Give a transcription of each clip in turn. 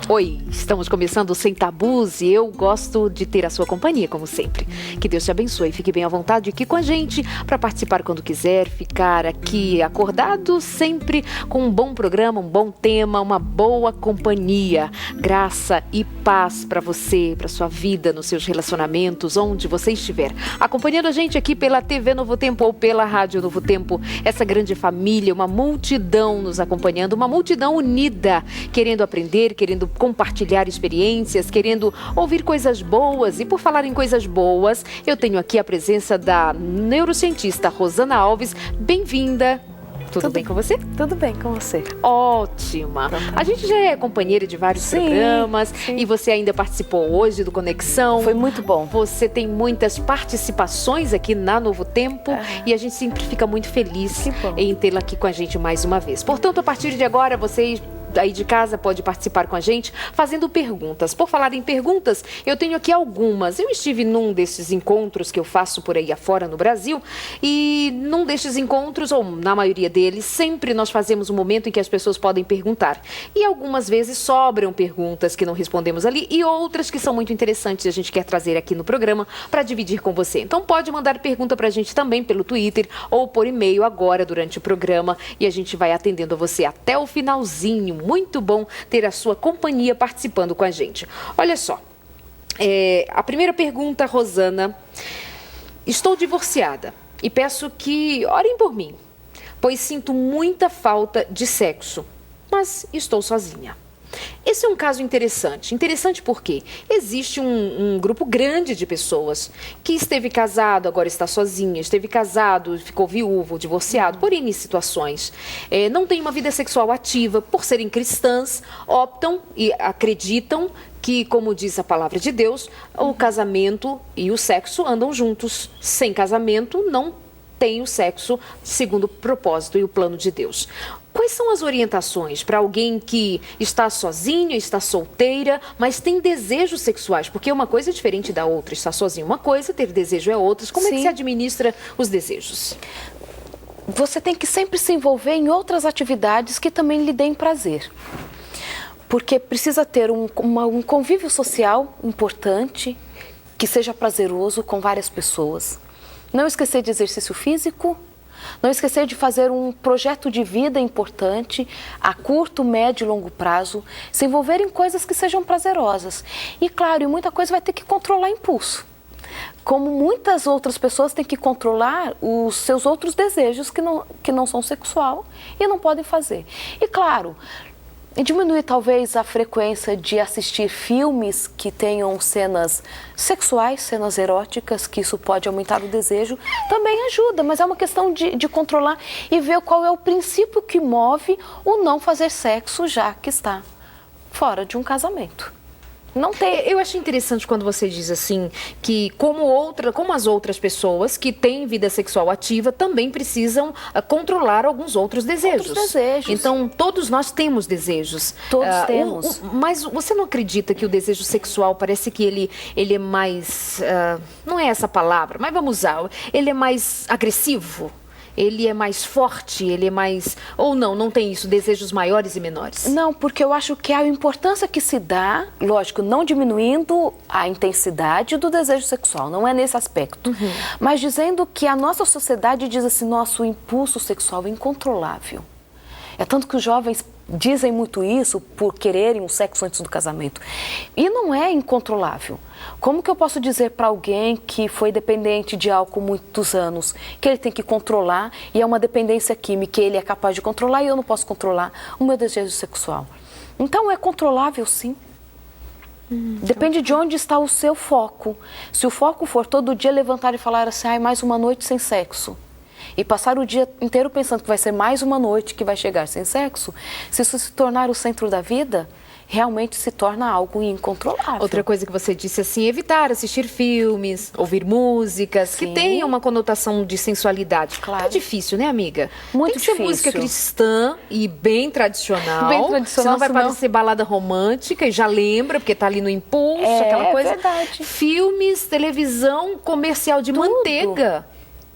Oi, estamos começando Sem Tabus e eu gosto de ter a sua companhia, como sempre. Que Deus te abençoe, fique bem à vontade aqui com a gente para participar quando quiser, ficar aqui acordado sempre com um bom programa, um bom tema, uma boa companhia. Graça e paz para você, para sua vida, nos seus relacionamentos, onde você estiver. Acompanhando a gente aqui pela TV Novo Tempo ou pela Rádio Novo Tempo, essa grande família, uma multidão nos acompanhando, uma multidão unida, querendo aprender, querendo compartilhar experiências, querendo ouvir coisas boas. E por falar em coisas boas, eu tenho aqui a presença da neurocientista Rosana Alves. Bem-vinda! Tudo bem com você? Tudo bem com você. Ótima! A gente já é companheira de vários programas e você ainda participou hoje do Conexão. Foi muito bom. Você tem muitas participações aqui na Novo Tempo e a gente sempre fica muito feliz em tê-la aqui com a gente mais uma vez. Portanto, a partir de agora, vocês aí de casa pode participar com a gente fazendo perguntas. Por falar em perguntas, eu tenho aqui algumas. Eu estive num desses encontros que eu faço por aí afora no Brasil e num destes encontros, ou na maioria deles, sempre nós fazemos um momento em que as pessoas podem perguntar. E algumas vezes sobram perguntas que não respondemos ali e outras que são muito interessantes e a gente quer trazer aqui no programa para dividir com você. Então pode mandar pergunta para a gente também pelo Twitter ou por e-mail agora durante o programa e a gente vai atendendo a você até o finalzinho. Muito bom ter a sua companhia participando com a gente. Olha só, a primeira pergunta, Rosana. Estou divorciada e peço que orem por mim, pois sinto muita falta de sexo, mas estou sozinha. Esse é um caso interessante. Interessante porque existe um grupo grande de pessoas que esteve casado, agora está sozinha, esteve casado, ficou viúvo, divorciado, por N situações. Não tem uma vida sexual ativa, por serem cristãs, optam e acreditam que, como diz a palavra de Deus, o casamento e o sexo andam juntos. Sem casamento, não tem o sexo segundo o propósito e o plano de Deus. Quais são as orientações para alguém que está sozinha, está solteira, mas tem desejos sexuais? Porque uma coisa é diferente da outra. Estar sozinho é uma coisa, ter desejo é outra. Como é que se administra os desejos? Você tem que sempre se envolver em outras atividades que também lhe deem prazer. Porque precisa ter um convívio social importante, que seja prazeroso com várias pessoas. Não esquecer de exercício físico. Não esquecer de fazer um projeto de vida importante, a curto, médio e longo prazo, se envolver em coisas que sejam prazerosas. E claro, muita coisa vai ter que controlar impulso. Como muitas outras pessoas têm que controlar os seus outros desejos que não são sexual e não podem fazer. E claro, diminuir talvez a frequência de assistir filmes que tenham cenas sexuais, cenas eróticas, que isso pode aumentar o desejo, também ajuda, mas é uma questão de controlar e ver qual é o princípio que move o não fazer sexo já que está fora de um casamento. Não tem. Eu achei interessante quando você diz assim, que como as outras pessoas que têm vida sexual ativa também precisam controlar alguns outros desejos. Outros desejos. Então, todos nós temos desejos. Todos temos. Mas você não acredita que o desejo sexual parece que ele é mais, não é essa palavra, mas vamos usar, ele é mais agressivo? Ele é mais forte, ele é mais... Ou não tem isso, desejos maiores e menores? Não, porque eu acho que a importância que se dá, lógico, não diminuindo a intensidade do desejo sexual, não é nesse aspecto. Mas dizendo que a nossa sociedade diz assim, nosso impulso sexual é incontrolável. É tanto que os jovens dizem muito isso por quererem um sexo antes do casamento. E não é incontrolável. Como que eu posso dizer para alguém que foi dependente de álcool muitos anos, que ele tem que controlar, e é uma dependência química, ele é capaz de controlar e eu não posso controlar o meu desejo sexual? Então é controlável, sim. Depende de onde está o seu foco. Se o foco for todo dia levantar e falar assim, mais uma noite sem sexo, e passar o dia inteiro pensando que vai ser mais uma noite que vai chegar sem sexo, se isso se tornar o centro da vida, realmente se torna algo incontrolável. Outra coisa que você disse assim, evitar assistir filmes, ouvir músicas, que tenham uma conotação de sensualidade. Claro. É difícil, né, amiga? Muito Tem que ser difícil. música cristã e bem tradicional. Bem tradicional, senão vai parecer balada romântica e já lembra, porque tá ali no impulso, aquela coisa. É verdade. Filmes, televisão, comercial de manteiga.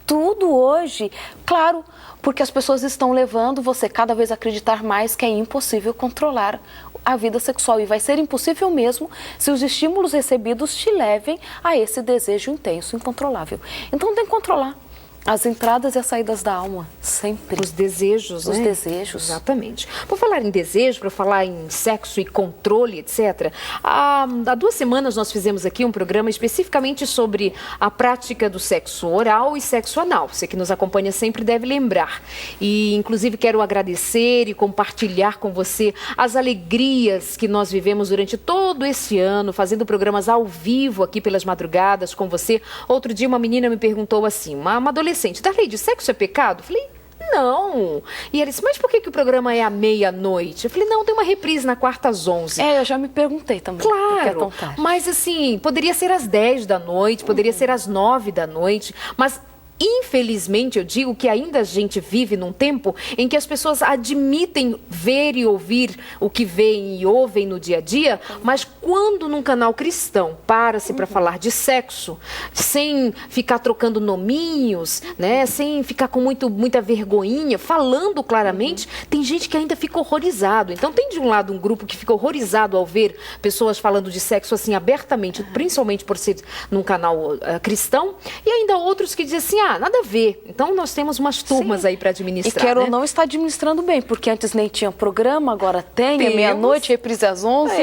Tudo hoje, claro, porque as pessoas estão levando você cada vez a acreditar mais que é impossível controlar a vida sexual. E vai ser impossível mesmo se os estímulos recebidos te levem a esse desejo intenso, incontrolável. Então tem que controlar as entradas e as saídas da alma, sempre. Os desejos, Os né? desejos. Exatamente. Por falar em desejo, para falar em sexo e controle, etc., há 2 semanas nós fizemos aqui um programa especificamente sobre a prática do sexo oral e sexo anal. Você que nos acompanha sempre deve lembrar. E, inclusive, quero agradecer e compartilhar com você as alegrias que nós vivemos durante todo esse ano, fazendo programas ao vivo aqui pelas madrugadas com você. Outro dia uma menina me perguntou assim, uma adolescente, Darleide, sexo é pecado? Eu falei, não. E ela disse, mas por que o programa é à meia-noite? Eu falei, não, tem uma reprise na quarta às 11. Eu já me perguntei também. Claro, mas assim, poderia ser às 10 da noite, poderia ser às 9 da noite, mas... Infelizmente, eu digo que ainda a gente vive num tempo em que as pessoas admitem ver e ouvir o que veem e ouvem no dia a dia, mas quando num canal cristão para-se para falar de sexo, sem ficar trocando nominhos, né, sem ficar com muita vergonhinha, falando claramente, tem gente que ainda fica horrorizado. Então tem de um lado um grupo que fica horrorizado ao ver pessoas falando de sexo assim abertamente, principalmente por ser num canal cristão, e ainda outros que dizem assim, nada a ver. Então, nós temos umas turmas aí para administrar. E quero ou não está administrando bem, porque antes nem tinha programa, agora tem, é meia-noite, reprise às 11.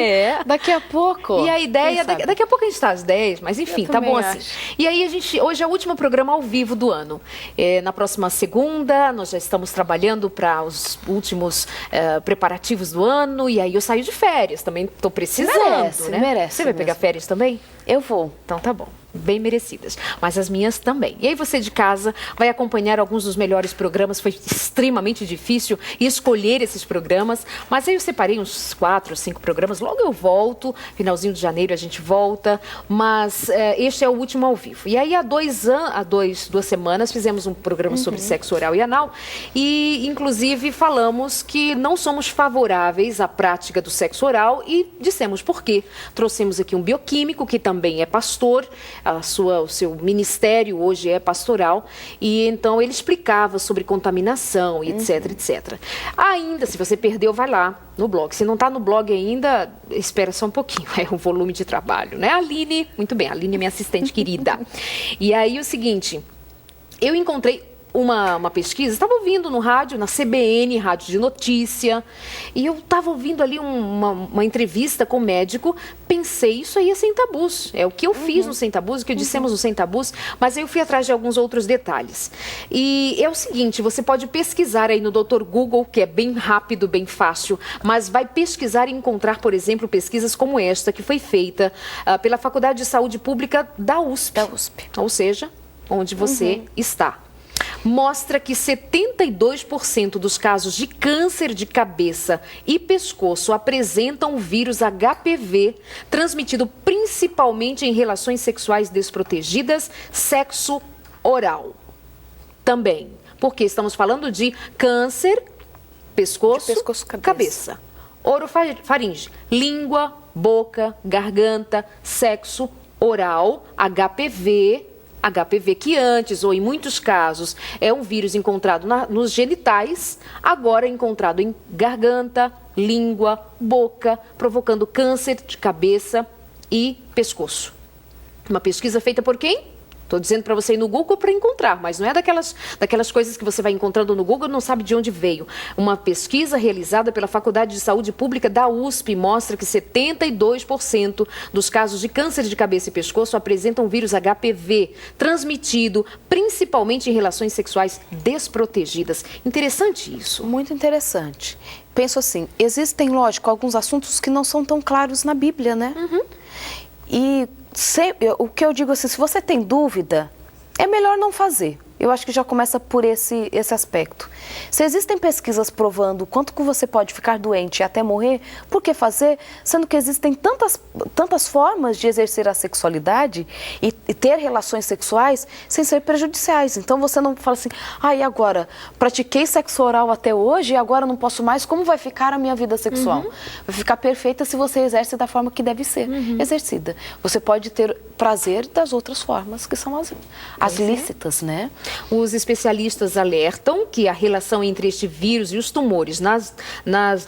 Daqui a pouco. E a ideia, daqui a pouco a gente está às 10, mas enfim, tá bom assim. E aí, hoje é o último programa ao vivo do ano. Na próxima segunda, nós já estamos trabalhando para os últimos preparativos do ano, e aí eu saio de férias, também estou precisando, Merece. Você vai pegar férias também? Eu vou. Então tá bom. Bem merecidas, mas as minhas também. E aí você de casa vai acompanhar alguns dos melhores programas. Foi extremamente difícil escolher esses programas, mas aí eu separei uns 4, 5 programas. Logo eu volto, finalzinho de janeiro a gente volta, mas este é o último ao vivo. E aí há 2 semanas fizemos um programa sobre sexo oral e anal e inclusive falamos que não somos favoráveis à prática do sexo oral e dissemos por quê. Trouxemos aqui um bioquímico que também é pastor, o seu ministério hoje é pastoral, e então ele explicava sobre contaminação e etc, etc. Ainda, se você perdeu, vai lá no blog. Se não está no blog ainda, espera só um pouquinho, é um volume de trabalho, né? Aline, muito bem, a Aline é minha assistente querida. E aí o seguinte, eu encontrei uma pesquisa, estava ouvindo no rádio, na CBN, rádio de notícia, e eu estava ouvindo ali uma entrevista com o médico, pensei, isso aí é Sem Tabus, é o que eu fiz no Sem Tabus, o que dissemos no Sem Tabus, mas aí eu fui atrás de alguns outros detalhes. E é o seguinte, você pode pesquisar aí no Dr. Google, que é bem rápido, bem fácil, mas vai pesquisar e encontrar, por exemplo, pesquisas como esta, que foi feita pela Faculdade de Saúde Pública da USP. Ou seja, onde você está. Mostra que 72% dos casos de câncer de cabeça e pescoço apresentam o vírus HPV, transmitido principalmente em relações sexuais desprotegidas, sexo oral. Também, porque estamos falando de câncer, pescoço, cabeça. Orofaringe, língua, boca, garganta, sexo oral, HPV que antes, ou em muitos casos, é um vírus encontrado nos genitais, agora é encontrado em garganta, língua, boca, provocando câncer de cabeça e pescoço. Uma pesquisa feita por quem? Estou dizendo para você ir no Google para encontrar, mas não é daquelas coisas que você vai encontrando no Google e não sabe de onde veio. Uma pesquisa realizada pela Faculdade de Saúde Pública da USP mostra que 72% dos casos de câncer de cabeça e pescoço apresentam o vírus HPV, transmitido principalmente em relações sexuais desprotegidas. Interessante isso. Muito interessante. Penso assim, existem, lógico, alguns assuntos que não são tão claros na Bíblia, né? E o que eu digo assim, se você tem dúvida, é melhor não fazer. Eu acho que já começa por esse aspecto. Se existem pesquisas provando quanto que você pode ficar doente e até morrer, por que fazer? Sendo que existem tantas formas de exercer a sexualidade e ter relações sexuais sem ser prejudiciais. Então você não fala assim, e agora? Pratiquei sexo oral até hoje e agora não posso mais, como vai ficar a minha vida sexual? Vai ficar perfeita se você exerce da forma que deve ser exercida. Você pode ter prazer das outras formas, que são as lícitas, né? Os especialistas alertam que a relação entre este vírus e os tumores nas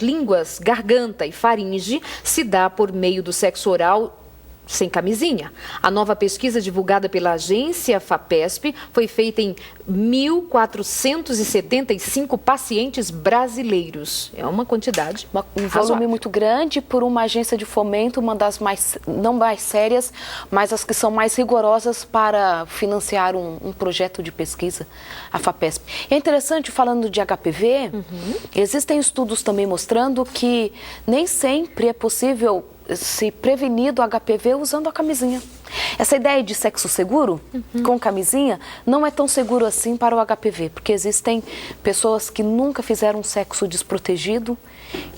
línguas, garganta e faringe se dá por meio do sexo oral sem camisinha. A nova pesquisa divulgada pela agência FAPESP foi feita em 1.475 pacientes brasileiros. É uma quantidade Um volume muito grande por uma agência de fomento, uma das mais, não mais sérias, mas as que são mais rigorosas para financiar um projeto de pesquisa, a FAPESP. É interessante, falando de HPV, existem estudos também mostrando que nem sempre é possível se prevenir do HPV usando a camisinha. Essa ideia de sexo seguro com camisinha não é tão seguro assim para o HPV, porque existem pessoas que nunca fizeram sexo desprotegido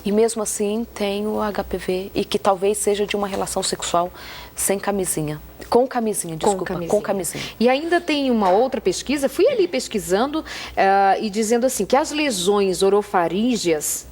e mesmo assim têm o HPV e que talvez seja de uma relação sexual sem camisinha. Com camisinha, desculpa, com camisinha. E ainda tem uma outra pesquisa, fui ali pesquisando e dizendo assim, que as lesões orofaríngeas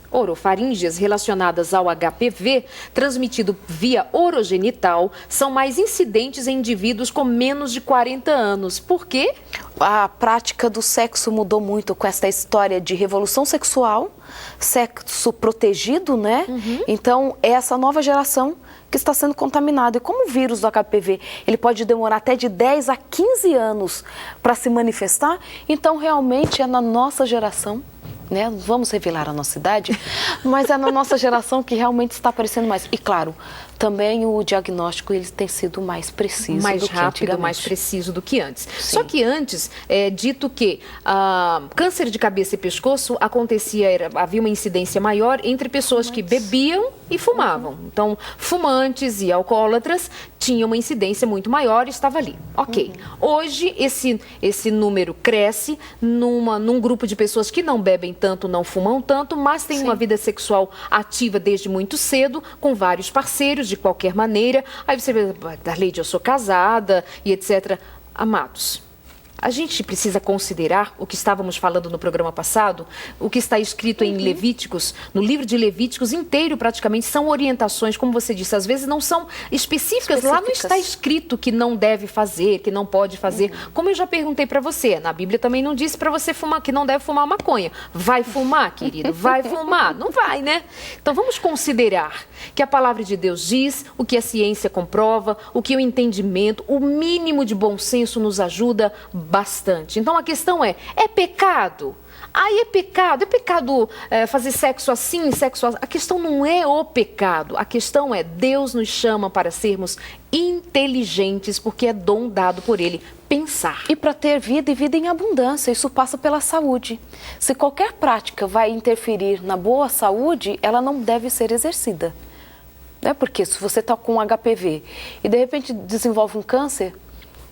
relacionadas ao HPV, transmitido via orogenital, são mais incidentes em indivíduos com menos de 40 anos. Por quê? A prática do sexo mudou muito com essa história de revolução sexual, sexo protegido, né? Então, é essa nova geração que está sendo contaminada. E como o vírus do HPV, ele pode demorar até de 10 a 15 anos para se manifestar, então realmente é na nossa geração, né? Vamos revelar a nossa idade, mas é na nossa geração que realmente está aparecendo mais. E claro, também o diagnóstico ele tem sido mais preciso, mais do que rápido, mais preciso do que antes. Sim. Só que antes é dito que câncer de cabeça e pescoço havia uma incidência maior entre pessoas que bebiam e fumavam. Então, fumantes e alcoólatras tinham uma incidência muito maior e estava ali. Ok. Hoje, esse número cresce num grupo de pessoas que não bebem tanto, não fumam tanto, mas têm uma vida sexual ativa desde muito cedo, com vários parceiros, de qualquer maneira. Aí você vê, Darleide, eu sou casada e etc. Amados, a gente precisa considerar o que estávamos falando no programa passado, o que está escrito em Levíticos, no livro de Levíticos inteiro praticamente, são orientações, como você disse, às vezes não são específicas. Lá não está escrito que não deve fazer, que não pode fazer. Como eu já perguntei para você, na Bíblia também não disse para você fumar, que não deve fumar maconha. Vai fumar, querido? Vai fumar? Não vai, né? Então vamos considerar que a palavra de Deus diz, o que a ciência comprova, o que o entendimento, o mínimo de bom senso nos ajuda bastante. Então a questão é pecado? Aí é pecado fazer sexo assim, sexo assim. A questão não é o pecado, a questão é Deus nos chama para sermos inteligentes, porque é dom dado por Ele, pensar. E para ter vida e vida em abundância, isso passa pela saúde. Se qualquer prática vai interferir na boa saúde, ela não deve ser exercida. Né? Porque se você está com HPV e de repente desenvolve um câncer,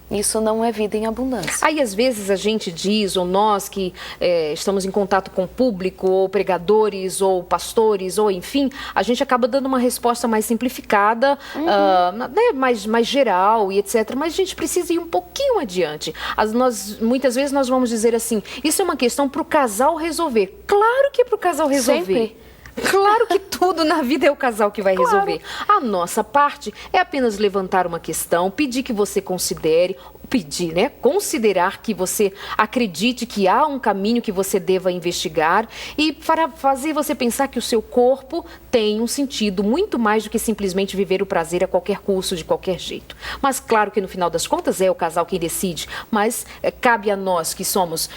isso não é vida em abundância. Aí, às vezes, a gente diz, ou nós que estamos em contato com o público, ou pregadores, ou pastores, ou enfim, a gente acaba dando uma resposta mais simplificada, né, mais geral e etc. Mas a gente precisa ir um pouquinho adiante. Muitas vezes nós vamos dizer assim, isso é uma questão para o casal resolver. Claro que é para o casal resolver. Sempre. Claro que tudo na vida é o casal que vai resolver. A nossa parte é apenas levantar uma questão, pedir que você considere, considerar que você acredite que há um caminho que você deva investigar e para fazer você pensar que o seu corpo tem um sentido muito mais do que simplesmente viver o prazer a qualquer custo, de qualquer jeito. Mas claro que no final das contas é o casal quem decide, mas cabe a nós que estamos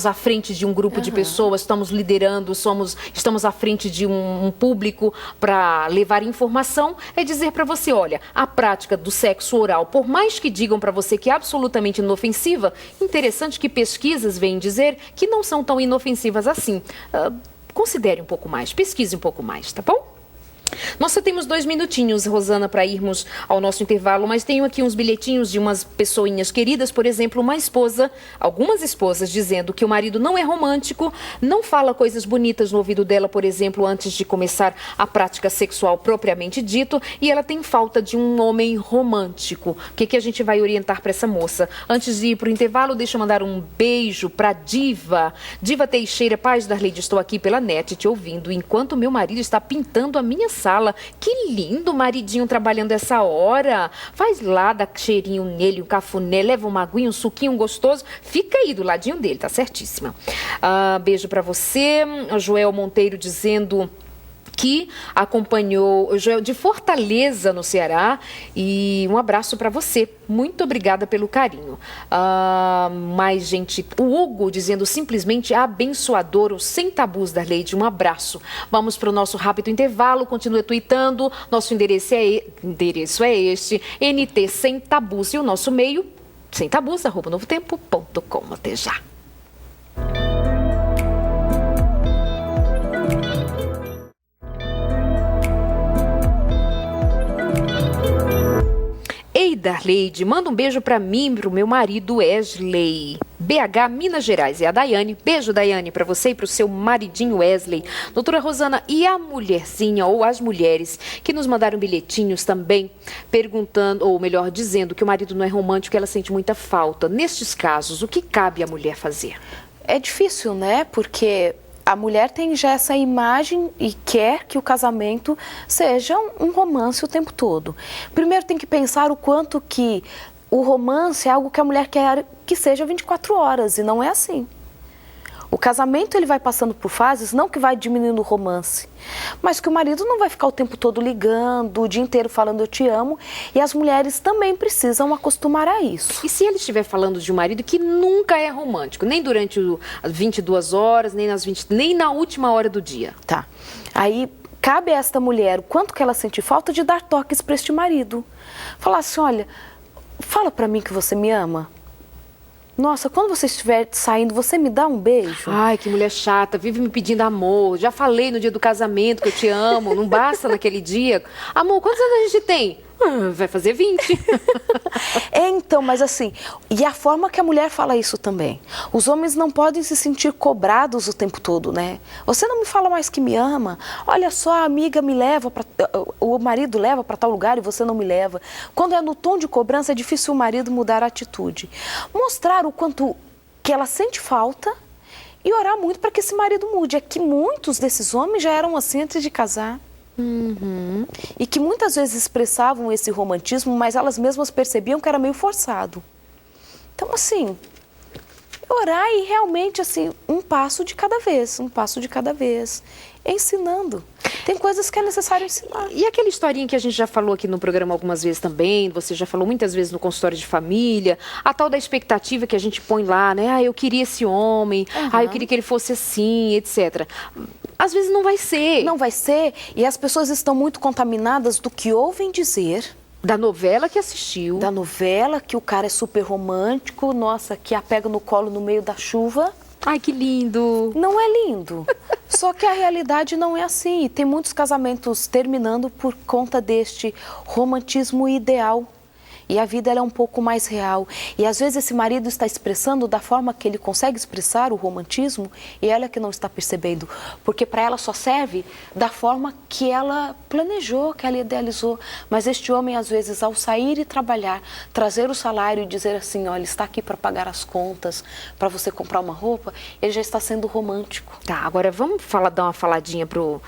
à frente de um grupo de pessoas, estamos liderando, estamos à frente de um público para levar informação, é dizer para você, olha, a prática do sexo oral, por mais que digam para você que é absolutamente inofensiva, interessante que pesquisas vêm dizer que não são tão inofensivas assim. Considere um pouco mais, pesquise um pouco mais, tá bom? Nós só temos 2 minutinhos, Rosana, para irmos ao nosso intervalo, mas tenho aqui uns bilhetinhos de umas pessoinhas queridas, por exemplo, algumas esposas dizendo que o marido não é romântico, não fala coisas bonitas no ouvido dela, por exemplo, antes de começar a prática sexual propriamente dito, e ela tem falta de um homem romântico. O que a gente vai orientar para essa moça? Antes de ir para o intervalo, deixa eu mandar um beijo para Diva Teixeira. Paz, Darleide, estou aqui pela net te ouvindo, enquanto meu marido está pintando a minha sala. sala. Que lindo o maridinho trabalhando essa hora. Faz lá, dá cheirinho nele, um cafuné, leva uma aguinha, um suquinho gostoso. Fica aí do ladinho dele, tá certíssima. Beijo pra você. O Joel Monteiro dizendo que acompanhou o Joel de Fortaleza, no Ceará, e um abraço para você. Muito obrigada pelo carinho. Mais gente, o Hugo dizendo simplesmente abençoador, o Sem Tabus da Leide, um abraço. Vamos para o nosso rápido intervalo, continue tweetando, nosso endereço é este, NT Sem Tabus, e o nosso e-mail, semtabus@novotempo.com. Até já. Ei, Darleide, manda um beijo pra mim e pro meu marido Wesley. BH, Minas Gerais. É a Daiane. Beijo, Daiane, pra você e pro seu maridinho Wesley. Doutora Rosana, e a mulherzinha ou as mulheres que nos mandaram bilhetinhos também perguntando, ou melhor, dizendo que o marido não é romântico e ela sente muita falta. Nestes casos, o que cabe à mulher fazer? É difícil, né? Porque a mulher tem já essa imagem e quer que o casamento seja um romance o tempo todo. Primeiro tem que pensar o quanto que o romance é algo que a mulher quer que seja 24 horas, e não é assim. O casamento ele vai passando por fases, não que vai diminuindo o romance, mas que o marido não vai ficar o tempo todo ligando, o dia inteiro falando eu te amo, e as mulheres também precisam acostumar a isso. E se ele estiver falando de um marido que nunca é romântico, nem durante as 22 horas, nem na última hora do dia? Tá. Aí cabe a esta mulher o quanto que ela sente falta de dar toques para este marido. Falar assim, olha, fala para mim que você me ama. Nossa, quando você estiver saindo, você me dá um beijo? Ai, que mulher chata, vive me pedindo amor. Já falei no dia do casamento que eu te amo, não basta naquele dia. Amor, quantos anos a gente tem? Vai fazer 20. Então, mas assim, e a forma que a mulher fala isso também. Os homens não podem se sentir cobrados o tempo todo, né? Você não me fala mais que me ama. Olha só, a amiga me leva, o marido leva para tal lugar e você não me leva. Quando é no tom de cobrança, é difícil o marido mudar a atitude. Mostrar o quanto que ela sente falta e orar muito para que esse marido mude. É que muitos desses homens já eram assim antes de casar. Uhum. E que muitas vezes expressavam esse romantismo, mas elas mesmas percebiam que era meio forçado. Então, assim, orar e realmente, assim, um passo de cada vez, ensinando. Tem coisas que é necessário ensinar. E aquela historinha que a gente já falou aqui no programa algumas vezes também, você já falou muitas vezes no consultório de família, a tal da expectativa que a gente põe lá, né? Eu queria esse homem, eu queria que ele fosse assim, etc. Às vezes não vai ser. Não vai ser, e as pessoas estão muito contaminadas do que ouvem dizer. Da novela que assistiu. Da novela, que o cara é super romântico, nossa, que a pega no colo no meio da chuva. Ai, que lindo. Não é lindo. Só que a realidade não é assim. E tem muitos casamentos terminando por conta deste romantismo ideal. E a vida ela é um pouco mais real. E às vezes esse marido está expressando da forma que ele consegue expressar o romantismo e ela que não está percebendo. Porque para ela só serve da forma que ela planejou, que ela idealizou. Mas este homem, às vezes, ao sair e trabalhar, trazer o salário e dizer assim, olha, está aqui para pagar as contas, para você comprar uma roupa, ele já está sendo romântico. Tá, agora vamos dar uma faladinha pro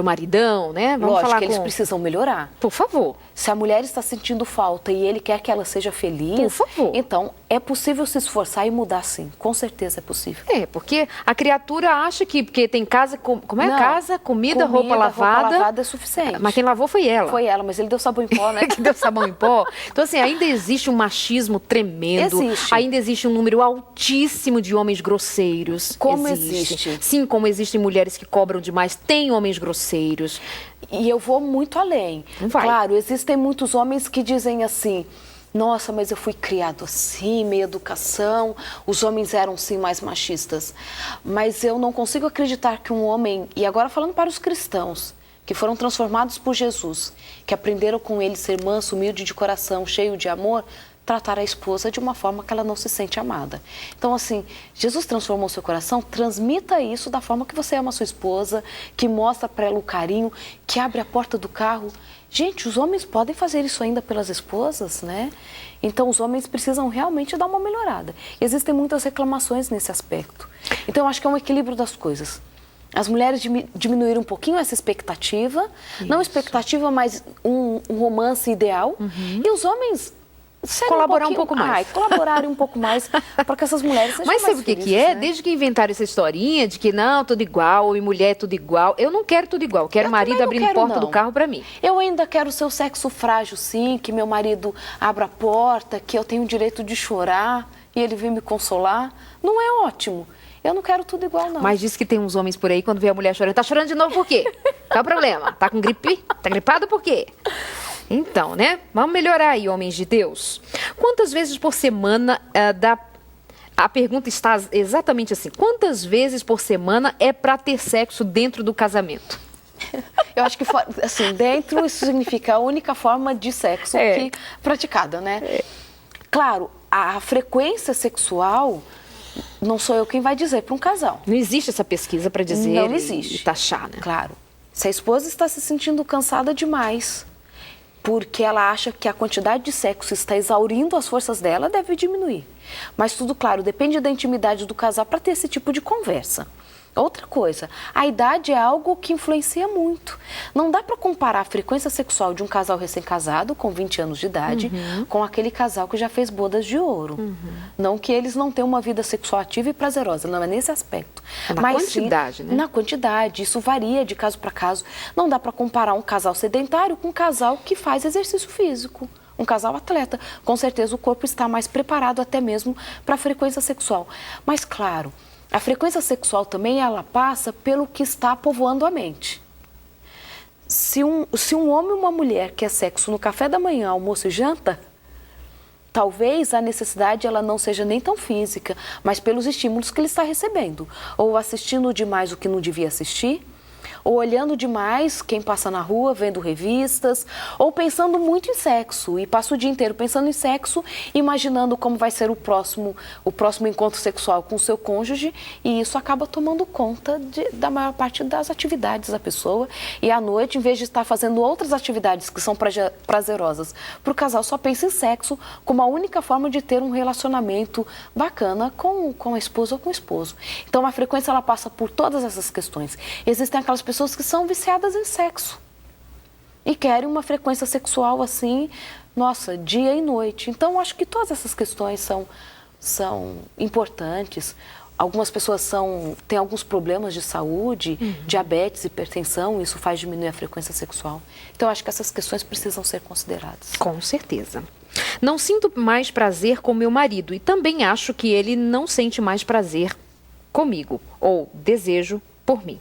maridão, né? Vamos Lógico falar que eles precisam melhorar. Por favor. Se a mulher está sentindo falta e ele quer que ela seja feliz, por favor. Então é possível se esforçar e mudar sim. Com certeza é possível. É, porque a criatura acha que porque tem casa, como é? Não, casa, comida, roupa lavada. Roupa lavada é suficiente. Mas quem lavou foi ela. Foi ela, mas ele deu sabão em pó, né? Que deu sabão em pó. Então, assim, ainda existe um machismo tremendo. Existe. Ainda existe um número altíssimo de homens grosseiros. Como existe? Sim, como existem mulheres que cobram demais, tem homens grosseiros. E eu vou muito além. Vai. Claro, existem muitos homens que dizem assim, nossa, mas eu fui criado assim, meia educação, os homens eram sim mais machistas. Mas eu não consigo acreditar que um homem, e agora falando para os cristãos, que foram transformados por Jesus, que aprenderam com ele ser manso, humilde de coração, cheio de amor, tratar a esposa de uma forma que ela não se sente amada. Então, assim, Jesus transformou seu coração, transmita isso da forma que você ama a sua esposa, que mostra para ela o carinho, que abre a porta do carro. Gente, os homens podem fazer isso ainda pelas esposas, né? Então, os homens precisam realmente dar uma melhorada. Existem muitas reclamações nesse aspecto. Então, eu acho que é um equilíbrio das coisas. As mulheres diminuíram um pouquinho essa expectativa, isso. Não expectativa, mas um romance ideal. E os homens colaborar um pouco mais. Colaborarem um pouco mais para que essas mulheres sejam mais Mas sabe o que é? né? Desde que inventaram essa historinha de que não, tudo igual, homem e mulher tudo igual, eu não quero tudo igual. Quero o marido abrindo porta do carro para mim. Eu ainda quero ser o sexo frágil, sim, que meu marido abra a porta, que eu tenho o direito de chorar e ele vem me consolar. Não é ótimo. Eu não quero tudo igual, não. Mas diz que tem uns homens por aí, quando vê a mulher chorando, tá chorando de novo por quê? Qual é o problema? Tá com gripe? Tá gripado por quê? Então, né? Vamos melhorar aí, homens de Deus. Quantas vezes por semana A pergunta está exatamente assim. Quantas vezes por semana é para ter sexo dentro do casamento? Eu acho que, assim, dentro isso significa a única forma de sexo praticada, né? Claro, a frequência sexual não sou eu quem vai dizer para um casal. Não existe essa pesquisa para dizer não existe. E taxar, né? Claro. Se a esposa está se sentindo cansada demais, porque ela acha que a quantidade de sexo está exaurindo as forças dela, deve diminuir. Mas tudo, claro, depende da intimidade do casal para ter esse tipo de conversa. Outra coisa, a idade é algo que influencia muito. Não dá para comparar a frequência sexual de um casal recém-casado, com 20 anos de idade, com aquele casal que já fez bodas de ouro. Não que eles não tenham uma vida sexual ativa e prazerosa, não é nesse aspecto. Na quantidade, né? Na quantidade, isso varia de caso para caso. Não dá para comparar um casal sedentário com um casal que faz exercício físico. Um casal atleta. Com certeza o corpo está mais preparado até mesmo para a frequência sexual. Mas, claro, a frequência sexual também ela passa pelo que está povoando a mente. Se um homem e uma mulher quer sexo no café da manhã, almoço e janta, talvez a necessidade ela não seja nem tão física, mas pelos estímulos que ele está recebendo. Ou assistindo demais o que não devia assistir, ou olhando demais quem passa na rua, vendo revistas, ou pensando muito em sexo, e passa o dia inteiro pensando em sexo, imaginando como vai ser o próximo encontro sexual com o seu cônjuge, e isso acaba tomando conta da maior parte das atividades da pessoa, e à noite, em vez de estar fazendo outras atividades que são prazerosas para o casal, só pensa em sexo como a única forma de ter um relacionamento bacana com a esposa ou com o esposo. Então, a frequência ela passa por todas essas questões. Existem aquelas pessoas que são viciadas em sexo e querem uma frequência sexual assim, nossa, dia e noite. Então, acho que todas essas questões são importantes. Algumas pessoas têm alguns problemas de saúde, diabetes, hipertensão, isso faz diminuir a frequência sexual. Então, acho que essas questões precisam ser consideradas. Com certeza. Não sinto mais prazer com meu marido e também acho que ele não sente mais prazer comigo ou desejo por mim.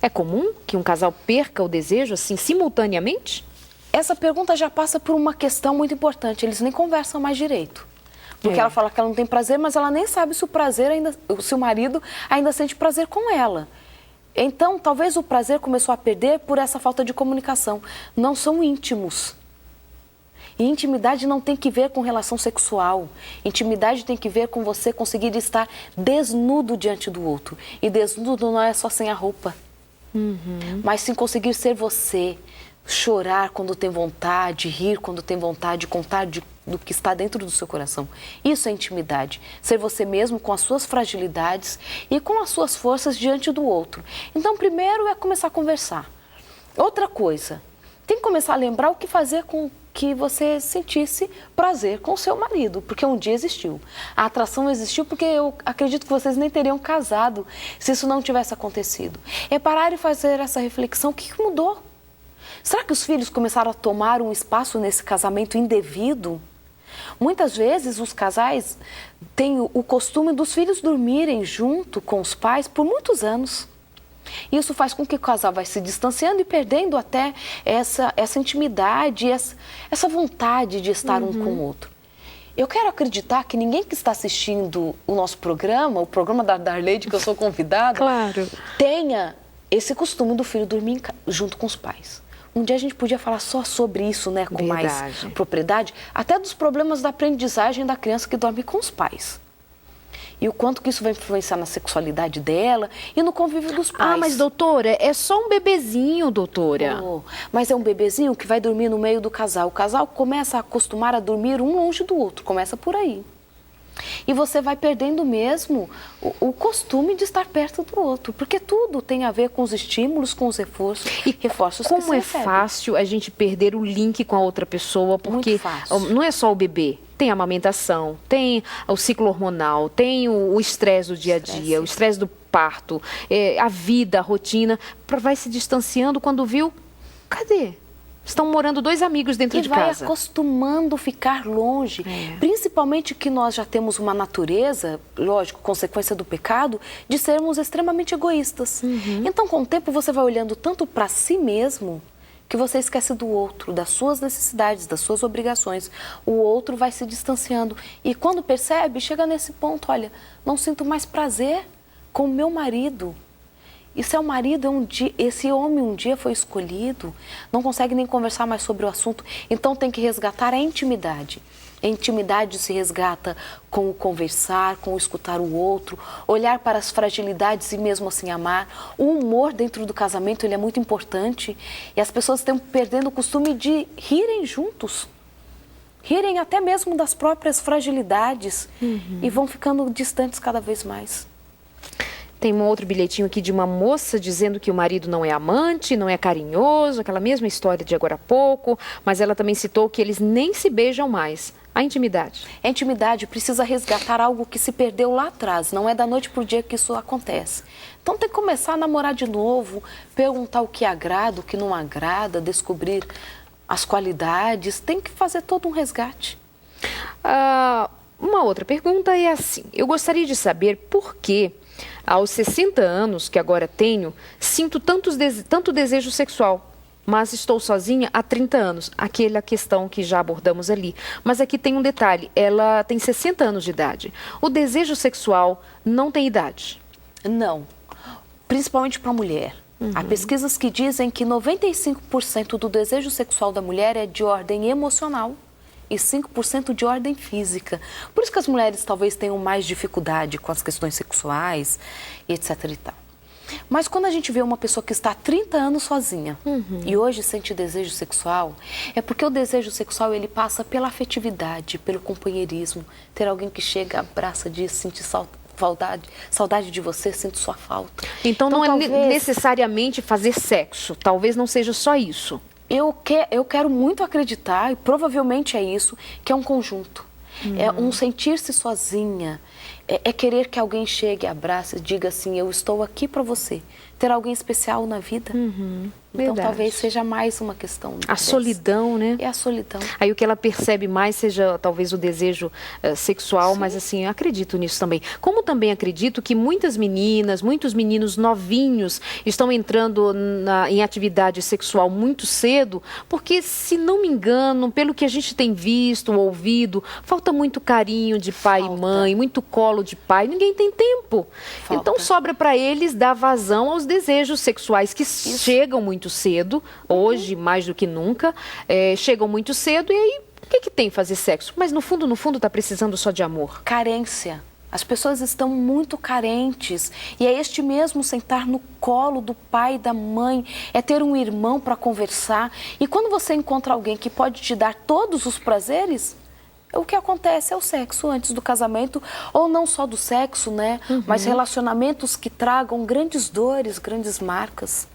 É comum que um casal perca o desejo assim simultaneamente? Essa pergunta já passa por uma questão muito importante. Eles nem conversam mais direito. Porque ela fala que ela não tem prazer, mas ela nem sabe se o marido ainda sente prazer com ela. Então, talvez o prazer começou a perder por essa falta de comunicação. Não são íntimos. E intimidade não tem que ver com relação sexual. Intimidade tem que ver com você conseguir estar desnudo diante do outro. E desnudo não é só sem a roupa. Mas sim conseguir ser você, chorar quando tem vontade, rir quando tem vontade, contar do que está dentro do seu coração. Isso é intimidade. Ser você mesmo com as suas fragilidades e com as suas forças diante do outro. Então, primeiro é começar a conversar. Outra coisa, tem que começar a lembrar o que fazer com que você sentisse prazer com o seu marido, porque um dia existiu. A atração existiu porque eu acredito que vocês nem teriam casado se isso não tivesse acontecido. É parar e fazer essa reflexão, o que mudou? Será que os filhos começaram a tomar um espaço nesse casamento indevido? Muitas vezes os casais têm o costume dos filhos dormirem junto com os pais por muitos anos. Isso faz com que o casal vai se distanciando e perdendo até essa intimidade, essa vontade de estar um com o outro. Eu quero acreditar que ninguém que está assistindo o nosso programa, o programa da Darleide, que eu sou convidada, claro, tenha esse costume do filho dormir junto com os pais. Um dia a gente podia falar só sobre isso, né, com mais propriedade, até dos problemas da aprendizagem da criança que dorme com os pais. E o quanto que isso vai influenciar na sexualidade dela e no convívio dos pais. Ah, mas doutora, é só um bebezinho, doutora. Oh, mas é um bebezinho que vai dormir no meio do casal. O casal começa a acostumar a dormir um longe do outro, começa por aí. E você vai perdendo mesmo o costume de estar perto do outro, porque tudo tem a ver com os estímulos, com os reforços e reforços como que se é recebe. fácil a gente perder o link com a outra pessoa, porque não é só o bebê, tem a amamentação, tem o ciclo hormonal, tem o estresse do dia a dia, o estresse do parto, a vida, a rotina, vai se distanciando quando viu, cadê? Estão morando dois amigos dentro de casa. E vai acostumando ficar longe. Principalmente que nós já temos uma natureza, lógico, consequência do pecado, de sermos extremamente egoístas. Então, com o tempo, você vai olhando tanto para si mesmo, que você esquece do outro, das suas necessidades, das suas obrigações. O outro vai se distanciando. E quando percebe, chega nesse ponto, olha, não sinto mais prazer com o meu marido. E seu marido, esse homem um dia foi escolhido, não consegue nem conversar mais sobre o assunto, então tem que resgatar a intimidade. A intimidade se resgata com o conversar, com o escutar o outro, olhar para as fragilidades e mesmo assim amar. O humor dentro do casamento, ele é muito importante e as pessoas estão perdendo o costume de rirem juntos. Rirem até mesmo das próprias fragilidades e vão ficando distantes cada vez mais. Tem um outro bilhetinho aqui de uma moça dizendo que o marido não é amante, não é carinhoso, aquela mesma história de agora há pouco, mas ela também citou que eles nem se beijam mais. A intimidade. A intimidade precisa resgatar algo que se perdeu lá atrás, não é da noite para o dia que isso acontece. Então tem que começar a namorar de novo, perguntar o que agrada, o que não agrada, descobrir as qualidades, tem que fazer todo um resgate. Uma outra pergunta é assim, eu gostaria de saber por que aos 60 anos que agora tenho, sinto tanto desejo sexual, mas estou sozinha há 30 anos. Aquela questão que já abordamos ali. Mas aqui tem um detalhe, ela tem 60 anos de idade. O desejo sexual não tem idade? Não, principalmente para a mulher. Há pesquisas que dizem que 95% do desejo sexual da mulher é de ordem emocional e 5% de ordem física. Por isso que as mulheres talvez tenham mais dificuldade com as questões sexuais, etc. e tal. Mas quando a gente vê uma pessoa que está há 30 anos sozinha e hoje sente desejo sexual, é porque o desejo sexual ele passa pela afetividade, pelo companheirismo. Ter alguém que chega, abraça, diz, sente saudade de você, sinto sua falta. Então não talvez... é necessariamente fazer sexo, talvez não seja só isso. Eu quero muito acreditar, e provavelmente é isso, que é um conjunto. É um sentir-se sozinha, é querer que alguém chegue, abrace, diga assim, eu estou aqui para você. Ter alguém especial na vida. Então talvez seja mais uma questão. A solidão, né? É a solidão. Aí o que ela percebe mais seja talvez o desejo sexual, mas assim, eu acredito nisso também. Como também acredito que muitas meninas, muitos meninos novinhos estão entrando em atividade sexual muito cedo, porque se não me engano, pelo que a gente tem visto, ouvido, falta muito carinho de pai e mãe, muito colo de pai, ninguém tem tempo. Então sobra para eles dar vazão aos desejos sexuais que chegam muito cedo, hoje mais do que nunca, chegam muito cedo e aí o que tem fazer sexo? Mas no fundo está precisando só de amor. Carência. As pessoas estão muito carentes e é este mesmo sentar no colo do pai e da mãe, é ter um irmão para conversar. E quando você encontra alguém que pode te dar todos os prazeres, o que acontece é o sexo antes do casamento, ou não só do sexo, né? Mas relacionamentos que tragam grandes dores, grandes marcas.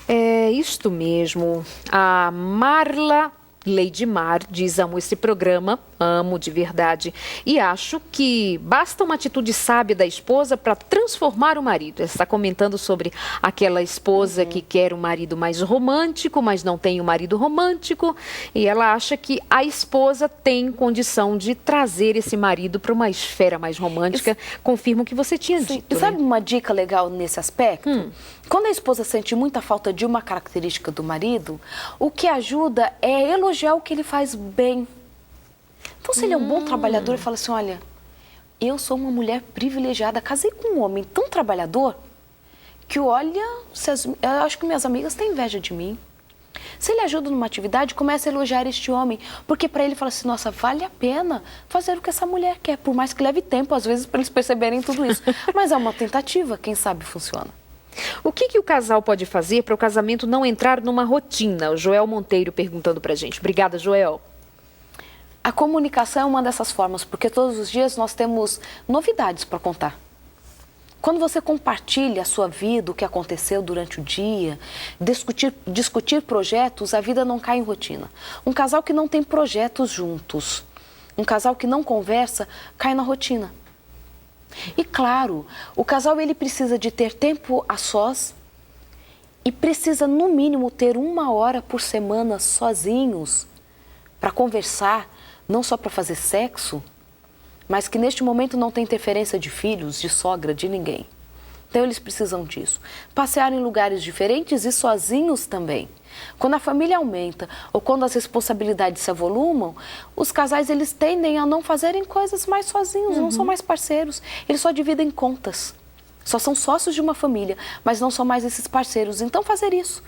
É isto mesmo. A Marla Lady Mar diz: amo esse programa, amo de verdade. E acho que basta uma atitude sábia da esposa para transformar o marido. Ela está comentando sobre aquela esposa que quer um marido mais romântico, mas não tem um marido romântico. E ela acha que a esposa tem condição de trazer esse marido para uma esfera mais romântica. Confirmo o que você tinha dito. E sabe uma dica legal nesse aspecto? Quando a esposa sente muita falta de uma característica do marido, o que ajuda é elogiar o que ele faz bem. Então, se ele é um bom trabalhador, ele fala assim, olha, eu sou uma mulher privilegiada, casei com um homem tão trabalhador que, olha, eu acho que minhas amigas têm inveja de mim. Se ele ajuda numa atividade, começa a elogiar este homem, porque para ele fala assim, nossa, vale a pena fazer o que essa mulher quer, por mais que leve tempo, às vezes, para eles perceberem tudo isso. Mas é uma tentativa, quem sabe funciona. O que o casal pode fazer para o casamento não entrar numa rotina? O Joel Monteiro perguntando para a gente. Obrigada, Joel. A comunicação é uma dessas formas, porque todos os dias nós temos novidades para contar. Quando você compartilha a sua vida, o que aconteceu durante o dia, discutir projetos, a vida não cai em rotina. Um casal que não tem projetos juntos, um casal que não conversa, cai na rotina. E claro, o casal ele precisa de ter tempo a sós e precisa no mínimo ter 1 hora por semana sozinhos para conversar, não só para fazer sexo, mas que neste momento não tem interferência de filhos, de sogra, de ninguém. Então eles precisam disso. Passear em lugares diferentes e sozinhos também. Quando a família aumenta ou quando as responsabilidades se avolumam, os casais eles tendem a não fazerem coisas mais sozinhos, não são mais parceiros. Eles só dividem contas. Só são sócios de uma família, mas não são mais esses parceiros. Então fazer isso,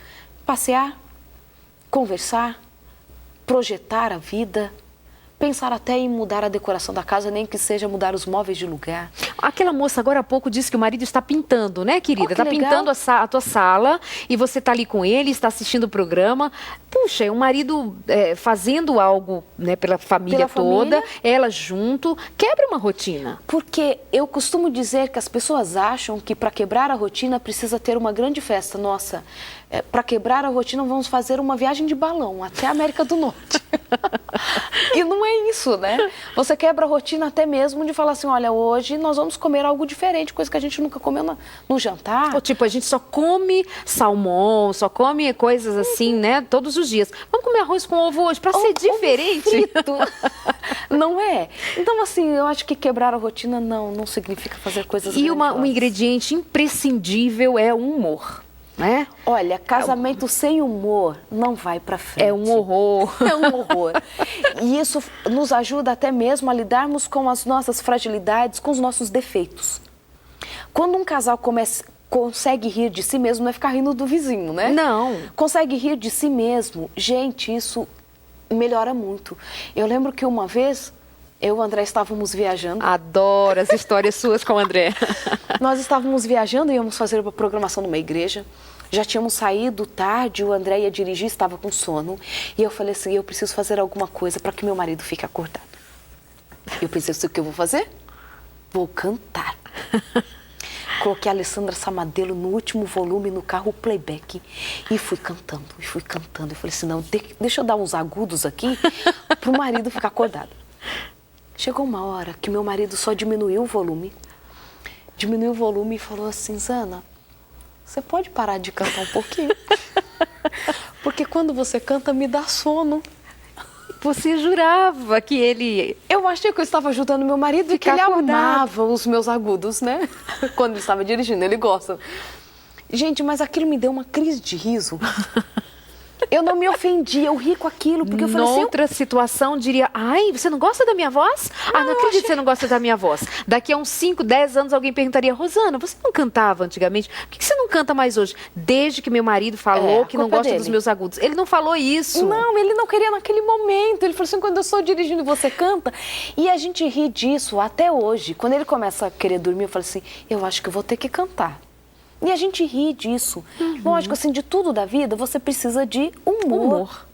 passear, conversar, projetar a vida, pensar até em mudar a decoração da casa, nem que seja mudar os móveis de lugar. Aquela moça agora há pouco disse que o marido está pintando, né, querida? Está pintando a tua sala e você está ali com ele, está assistindo o programa. Puxa, é um marido fazendo algo, né, pela família toda, ela junto, quebra uma rotina. Porque eu costumo dizer que as pessoas acham que para quebrar a rotina precisa ter uma grande festa. Nossa, para quebrar a rotina vamos fazer uma viagem de balão até a América do Norte. E não é isso, né? Você quebra a rotina até mesmo de falar assim, olha, hoje nós vamos comer algo diferente, coisa que a gente nunca comeu no jantar. Ou tipo, a gente só come salmão, só come coisas assim, né, todos os dias. Vamos comer arroz com ovo hoje, para ser diferente. Frito. Não é? Então, assim, eu acho que quebrar a rotina não significa fazer coisas E um ingrediente imprescindível é o humor. Né? Olha, casamento sem humor não vai pra frente. É um horror. É um horror. E isso nos ajuda até mesmo a lidarmos com as nossas fragilidades, com os nossos defeitos. Quando um casal consegue rir de si mesmo, não é ficar rindo do vizinho, né? Não. Consegue rir de si mesmo. Gente, isso melhora muito. Eu lembro que uma vez eu e o André estávamos viajando. Adoro as histórias suas com o André. Nós estávamos viajando, íamos fazer uma programação numa igreja. Já tínhamos saído tarde, o André ia dirigir, estava com sono. E eu falei assim, eu preciso fazer alguma coisa para que meu marido fique acordado. Eu pensei, o que eu vou fazer? Vou cantar. Coloquei a Alessandra Samadelo no último volume no carro, o playback. E fui cantando, e fui cantando. Eu falei assim, não, deixa eu dar uns agudos aqui para o marido ficar acordado. Chegou uma hora que meu marido só diminuiu o volume e falou assim, Zana, você pode parar de cantar um pouquinho? Porque quando você canta, me dá sono. Você jurava que ele... Eu achei que eu estava ajudando meu marido e que ele amava os meus agudos, né? Quando ele estava dirigindo, ele gosta. Gente, mas aquilo me deu uma crise de riso. Eu não me ofendi, eu ri com aquilo, porque eu falei assim... Noutra situação, diria, ai, você não gosta da minha voz? Não acredito que você não gosta da minha voz. Daqui a uns 5, 10 anos, alguém perguntaria, Rosana, você não cantava antigamente? Por que você não canta mais hoje? Desde que meu marido falou que não gosta dos meus agudos. Ele não falou isso. Não, ele não queria naquele momento. Ele falou assim, quando eu estou dirigindo, você canta? E a gente ri disso até hoje. Quando ele começa a querer dormir, eu falo assim, eu acho que eu vou ter que cantar. E a gente ri disso. Lógico, assim, de tudo da vida, você precisa de humor.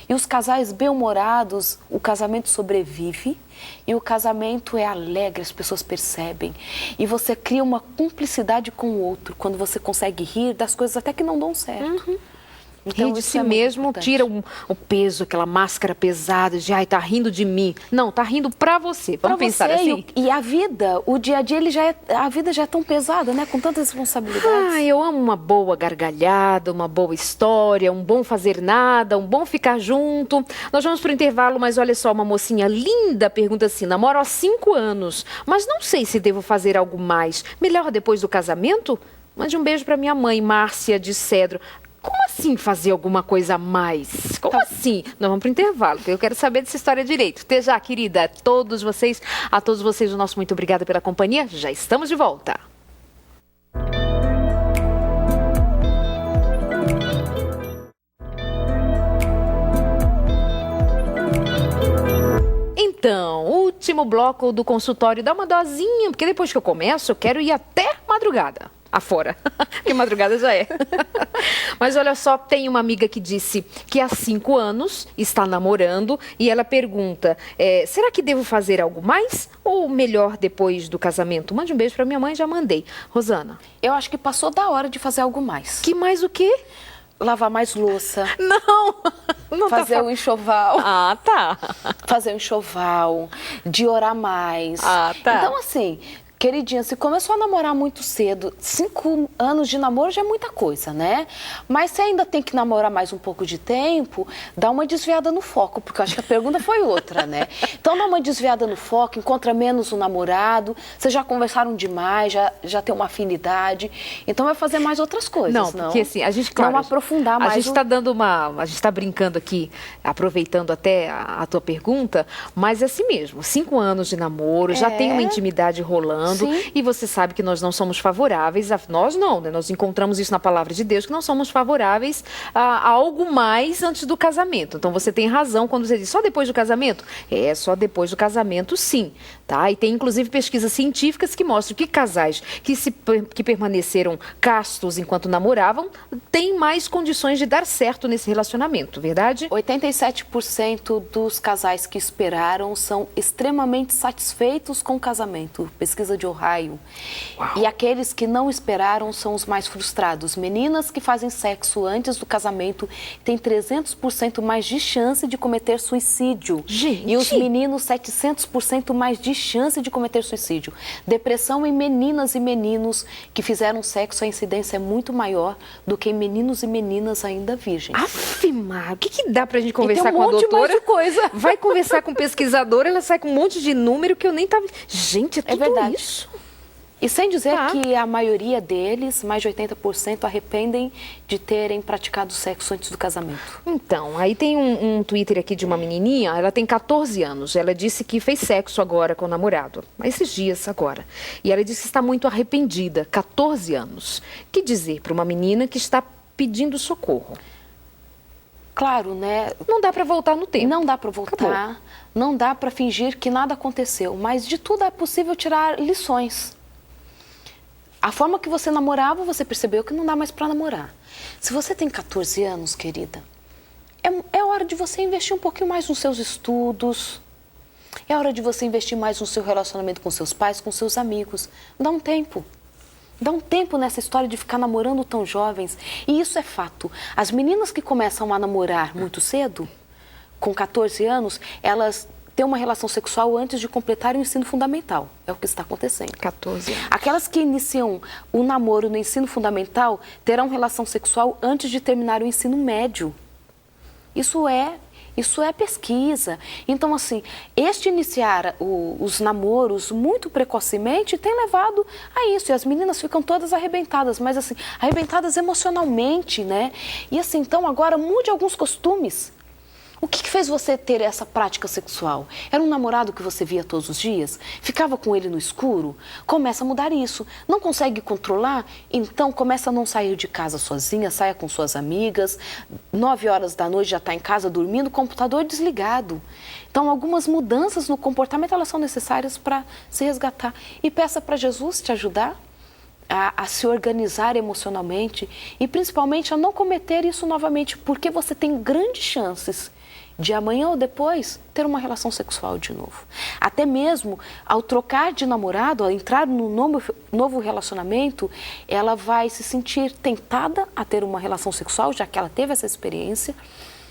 E os casais bem-humorados, o casamento sobrevive e o casamento é alegre, as pessoas percebem. E você cria uma cumplicidade com o outro, quando você consegue rir das coisas até que não dão certo. Então, rir de si mesmo tira o peso, aquela máscara pesada de, ai, tá rindo de mim. Não, tá rindo pra você. Vamos pensar assim. E a vida, o dia a dia, a vida já é tão pesada, né? Com tantas responsabilidades. Ah, eu amo uma boa gargalhada, uma boa história, um bom fazer nada, um bom ficar junto. Nós vamos pro intervalo, mas olha só, uma mocinha linda pergunta assim, namoro há 5 anos, mas não sei se devo fazer algo mais. Melhor depois do casamento? Mande um beijo pra minha mãe, Márcia de Cedro. Como assim fazer alguma coisa a mais? Como assim? Nós vamos para o intervalo, porque eu quero saber dessa história direito. Até já, querida. A todos vocês, o nosso muito obrigada pela companhia. Já estamos de volta. Então, último bloco do consultório. Dá uma dosinha, porque depois que eu começo, eu quero ir até madrugada. afora, porque madrugada já é. Mas olha só, tem uma amiga que disse que há 5 anos está namorando e ela pergunta, será que devo fazer algo mais ou melhor depois do casamento? Mande um beijo para minha mãe, já mandei. Rosana? Eu acho que passou da hora de fazer algo mais. Que mais o quê? Lavar mais louça. Não fazer um enxoval. Ah, tá. Fazer um enxoval, de orar mais. Ah, tá. Então, assim, queridinha, se começou a namorar muito cedo, 5 anos de namoro já é muita coisa, né? Mas se ainda tem que namorar mais um pouco de tempo, dá uma desviada no foco, porque eu acho que a pergunta foi outra, né? Então dá uma desviada no foco, encontra menos o namorado, vocês já conversaram demais, já tem uma afinidade, então vai fazer mais outras coisas, não? Porque assim, a gente, claro, não aprofundar mais. A gente está brincando aqui, aproveitando até a tua pergunta, mas é assim mesmo, 5 anos de namoro, já tem uma intimidade rolando. Sim. E você sabe que nós não somos favoráveis, nós não, né? Nós encontramos isso na palavra de Deus, que não somos favoráveis a algo mais antes do casamento. Então você tem razão quando você diz só depois do casamento? Só depois do casamento sim, tá? E tem inclusive pesquisas científicas que mostram que casais que permaneceram castos enquanto namoravam têm mais condições de dar certo nesse relacionamento, verdade? 87% dos casais que esperaram são extremamente satisfeitos com o casamento. Pesquisa de Ohio. Uau. E aqueles que não esperaram são os mais frustrados. Meninas que fazem sexo antes do casamento têm 300% mais de chance de cometer suicídio. Gente. E os meninos, 700% mais de chance de cometer suicídio. Depressão em meninas e meninos que fizeram sexo, a incidência é muito maior do que em meninos e meninas ainda virgens. Afirmar, o que dá pra gente conversar com a doutora? De coisa. Vai conversar com pesquisadora, ela sai com um monte de número que eu nem tava... Gente, é tudo verdade. Isso? E sem dizer que a maioria deles, mais de 80%, arrependem de terem praticado sexo antes do casamento. Então, aí tem um Twitter aqui de uma menininha, ela tem 14 anos, ela disse que fez sexo agora com o namorado, esses dias agora. E ela disse que está muito arrependida, 14 anos. Que dizer para uma menina que está pedindo socorro? Claro, né? Não dá para voltar no tempo. Não dá para voltar, acabou. Não dá para fingir que nada aconteceu, mas de tudo é possível tirar lições. A forma que você namorava, você percebeu que não dá mais para namorar. Se você tem 14 anos, querida, é hora de você investir um pouquinho mais nos seus estudos, é hora de você investir mais no seu relacionamento com seus pais, com seus amigos. Dá um tempo. Dá um tempo nessa história de ficar namorando tão jovens. E isso é fato. As meninas que começam a namorar muito cedo, com 14 anos, elas têm uma relação sexual antes de completar o ensino fundamental. É o que está acontecendo. 14 anos. Aquelas que iniciam o namoro no ensino fundamental terão relação sexual antes de terminar o ensino médio. Isso é pesquisa. Então, assim, iniciar os namoros muito precocemente tem levado a isso. E as meninas ficam todas arrebentadas, mas assim, arrebentadas emocionalmente, né? E assim, então agora mude alguns costumes. O que fez você ter essa prática sexual? Era um namorado que você via todos os dias? Ficava com ele no escuro? Começa a mudar isso. Não consegue controlar? Então começa a não sair de casa sozinha, saia com suas amigas. 9 horas da noite já está em casa dormindo, computador desligado. Então algumas mudanças no comportamento elas são necessárias para se resgatar. E peça para Jesus te ajudar a se organizar emocionalmente e principalmente a não cometer isso novamente, porque você tem grandes chances de amanhã ou depois ter uma relação sexual de novo. Até mesmo ao trocar de namorado, ao entrar num novo relacionamento, ela vai se sentir tentada a ter uma relação sexual, já que ela teve essa experiência,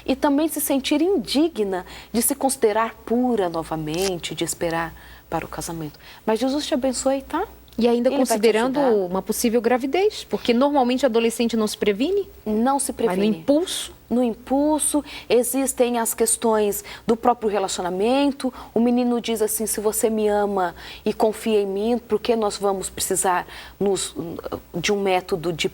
e também se sentir indigna de se considerar pura novamente, de esperar para o casamento. Mas Jesus te abençoe, tá? E ainda considerando uma possível gravidez, porque normalmente adolescente não se previne? Não se previne. Mas no impulso? No impulso, existem as questões do próprio relacionamento. O menino diz assim, se você me ama e confia em mim, por que nós vamos precisar de um método de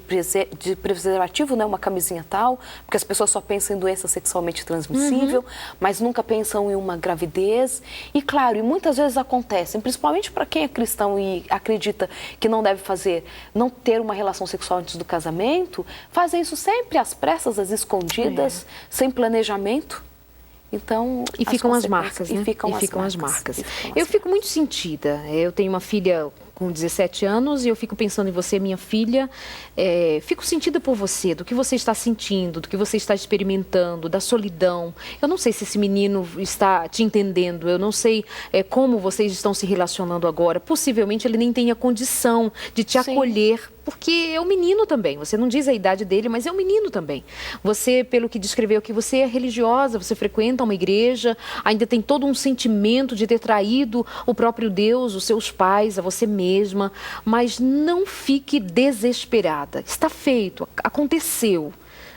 preservativo, né? Uma camisinha tal? Porque as pessoas só pensam em doença sexualmente transmissível, mas nunca pensam em uma gravidez. E claro, e muitas vezes acontecem, principalmente para quem é cristão e acredita que não ter uma relação sexual antes do casamento, fazem isso sempre às pressas, às escondidas, sem planejamento. Então, e ficam as marcas, né? E ficam as marcas. Eu fico muito sentida. Eu tenho uma filha com 17 anos, e eu fico pensando em você, minha filha, fico sentida por você, do que você está sentindo, do que você está experimentando, da solidão. Eu não sei se esse menino está te entendendo, eu não sei como vocês estão se relacionando agora. Possivelmente ele nem tenha condição de te acolher, porque é um menino também. Você não diz a idade dele, mas é um menino também. Você, pelo que descreveu aqui, você é religiosa, você frequenta uma igreja, ainda tem todo um sentimento de ter traído o próprio Deus, os seus pais, a você mesma, mas não fique desesperada. Está feito, aconteceu.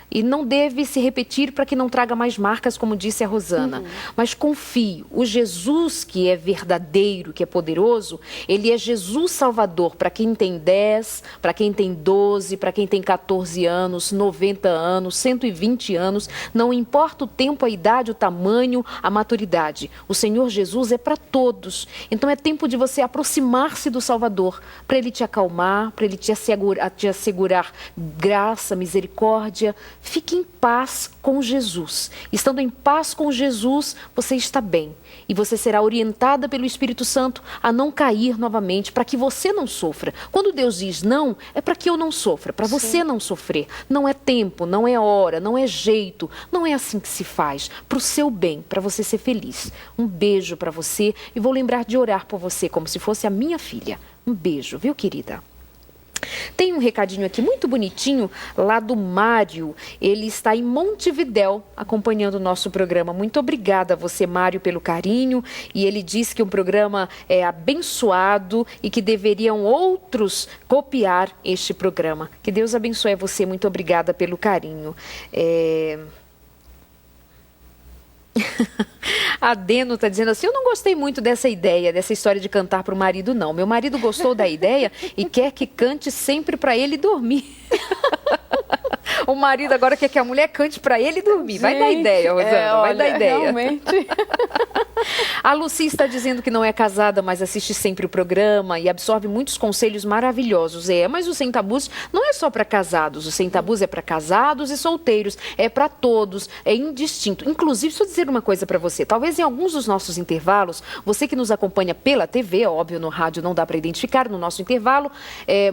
E não deve se repetir para que não traga mais marcas, como disse a Rosana. Mas confie, o Jesus que é verdadeiro, que é poderoso, ele é Jesus Salvador para quem tem 10, para quem tem 12, para quem tem 14 anos, 90 anos, 120 anos. Não importa o tempo, a idade, o tamanho, a maturidade. O Senhor Jesus é para todos. Então é tempo de você aproximar-se do Salvador, para ele te acalmar, para ele te assegurar graça, misericórdia. Fique em paz com Jesus. Estando em paz com Jesus, você está bem. E você será orientada pelo Espírito Santo a não cair novamente, para que você não sofra. Quando Deus diz não, é para que eu não sofra, para você não sofrer. Não é tempo, não é hora, não é jeito. Não é assim que se faz. Para o seu bem, para você ser feliz. Um beijo para você e vou lembrar de orar por você como se fosse a minha filha. Um beijo, viu, querida? Tem um recadinho aqui muito bonitinho lá do Mário. Ele está em Montevidéu acompanhando o nosso programa. Muito obrigada a você, Mário, pelo carinho. E ele diz que o programa é abençoado e que deveriam outros copiar este programa. Que Deus abençoe a você. Muito obrigada pelo carinho. A Deno está dizendo assim, eu não gostei muito dessa ideia, dessa história de cantar para o marido, não. Meu marido gostou da ideia e quer que cante sempre para ele dormir. O marido agora quer que a mulher cante para ele dormir. Vai dar ideia, Rosana, vai dar ideia. Realmente. A Lucy está dizendo que não é casada, mas assiste sempre o programa e absorve muitos conselhos maravilhosos. Mas o Sem Tabus não é só para casados. O Sem Tabus é para casados e solteiros. É para todos. É indistinto. Inclusive, deixa eu dizer uma coisa para você. Talvez em alguns dos nossos intervalos, você que nos acompanha pela TV, óbvio, no rádio não dá para identificar no nosso intervalo,